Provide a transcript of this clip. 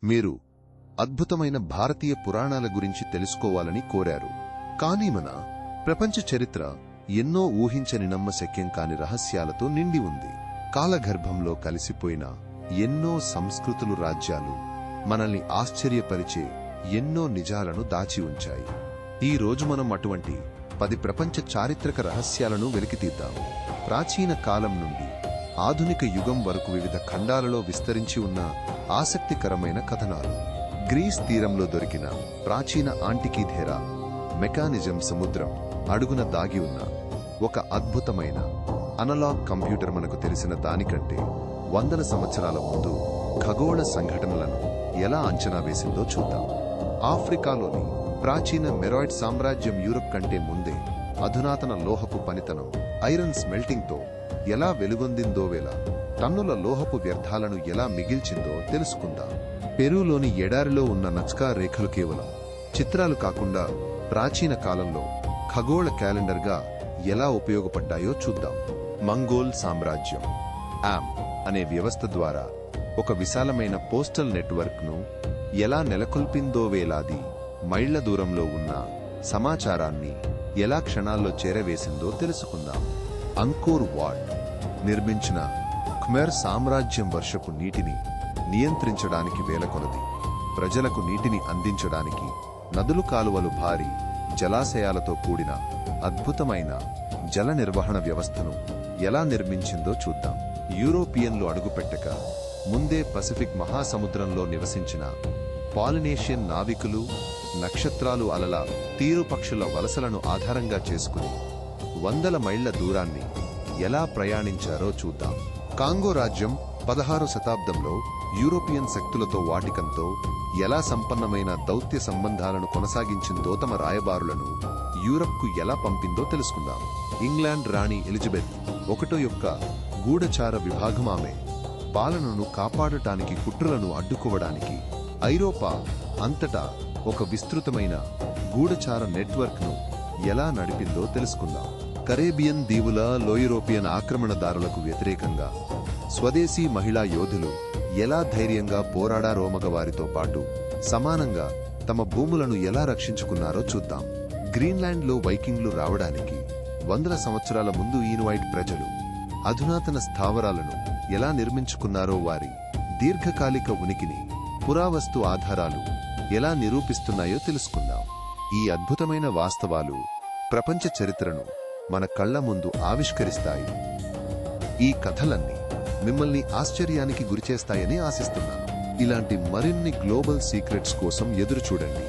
మీరు అద్భుతమైన భారతీయ పురాణాల గురించి తెలుసుకోవాలని కోరారు. కానీ మన ప్రపంచ చరిత్ర ఎన్నో ఊహించని నమ్మశక్యం కాని రహస్యాలతో నిండి ఉంది. కాలగర్భంలో కలిసిపోయిన ఎన్నో సంస్కృతులు, రాజ్యాలు మనల్ని ఆశ్చర్యపరిచే ఎన్నో నిజాలను దాచి ఉంచాయి. ఈ రోజు మనం అటువంటి 10 ప్రపంచ చారిత్రక రహస్యాలను వెలికితీద్దాం. ప్రాచీన కాలం నుండి ఆధునిక యుగం వరకు వివిధ ఖండాలలో విస్తరించి ఉన్న ఆసక్తికరమైన కథనాలు. గ్రీస్ తీరంలో దొరికిన ప్రాచీన ఆంటికీథెరా మెకానిజం సముద్రం అడుగున దాగి ఉన్న ఒక అద్భుతమైన అనలాగ్ కంప్యూటర్ మనకు తెలిసిన దానికంటే వందల సంవత్సరాల ముందు ఖగోళ సంఘటనలను ఎలా అంచనా వేసిందో చూద్దాం. ఆఫ్రికాలోని ప్రాచీన మెరాయిడ్ సామ్రాజ్యం యూరప్ కంటే ముందే అధునాతన లోహపు పనితనం, ఐరన్ స్మెల్టింగ్తో ఎలా వెలుగొందిందో, వేల టన్నుల లోహపు వ్యర్థాలను ఎలా మిగిల్చిందో తెలుసుకుందాం. పెరూలోని ఎడారిలో ఉన్న నజ్కా రేఖలు కేవలం చిత్రాలు కాకుండా ప్రాచీన కాలంలో ఖగోళ క్యాలెండర్గా ఎలా ఉపయోగపడ్డాయో చూద్దాం. మంగోల్ సామ్రాజ్యం యామ్ అనే వ్యవస్థ ద్వారా ఒక విశాలమైన పోస్టల్ నెట్వర్క్ను ఎలా నెలకొల్పిందో, వేలాది మైళ్ల దూరంలో ఉన్న సమాచారాన్ని ఎలా క్షణాల్లో చేరవేసిందో తెలుసుకుందాం. అంకోర్ వాట్ నిర్మించిన ఖమెర్ సామ్రాజ్యం వర్షపు నీటిని నియంత్రించడానికి వేల కొలది ప్రజలకు నీటిని అందించడానికి నదులు, కాలువలు, భారీ జలాశయాలతో కూడిన అద్భుతమైన జల నిర్వహణ వ్యవస్థను ఎలా నిర్మించిందో చూద్దాం. యూరోపియన్లు అడుగుపెట్టక ముందే పసిఫిక్ మహాసముద్రంలో నివసించిన పాలినేషియన్ నావికులు నక్షత్రాలు, అలల, తీరుపక్షుల వలసలను ఆధారంగా చేసుకుని వందల మైళ్ల దూరాన్ని ఎలా ప్రయాణించారో చూద్దాం. కాంగో రాజ్యం 16వ శతాబ్దంలో యూరోపియన్ శక్తులతో, వాటికంతో ఎలా సంపన్నమైన దౌత్య సంబంధాలను కొనసాగించిందో, తమ రాయబారులను యూరప్కు ఎలా పంపిందో తెలుసుకుందాం. ఇంగ్లాండ్ రాణి ఎలిజబెత్ I యొక్క గూఢచార విభాగం ఆమె పాలనను కాపాడటానికి, కుట్రలను అడ్డుకోవడానికి ఐరోపా అంతటా ఒక విస్తృతమైన గూఢచార నెట్వర్క్ను ఎలా నడిపిందో తెలుసుకుందాం. కరేబియన్ దీవులలో యూరోపియన్ ఆక్రమణదారులకు వ్యతిరేకంగా స్వదేశీ మహిళా యోధులు ఎలా ధైర్యంగా పోరాడారో, మగవారితో పాటు సమానంగా తమ భూములను ఎలా రక్షించుకున్నారో చూద్దాం. గ్రీన్లాండ్లో వైకింగ్లు రావడానికి వందల సంవత్సరాల ముందు ఇనుయిట్ ప్రజలు అధునాతన స్థావరాలను ఎలా నిర్మించుకున్నారో, వారి దీర్ఘకాలిక ఉనికిని పురావస్తు ఆధారాలు ఎలా నిరూపిస్తున్నాయో తెలుసుకుందాం. ఈ అద్భుతమైన వాస్తవాలు ప్రపంచ చరిత్రను మన కళ్ల ముందు ఆవిష్కరిస్తాయి. ఈ కథలన్నీ మిమ్మల్ని ఆశ్చర్యానికి గురిచేస్తాయని ఆశిస్తున్నాను. ఇలాంటి మరిన్ని గ్లోబల్ సీక్రెట్స్ కోసం ఎదురుచూడండి.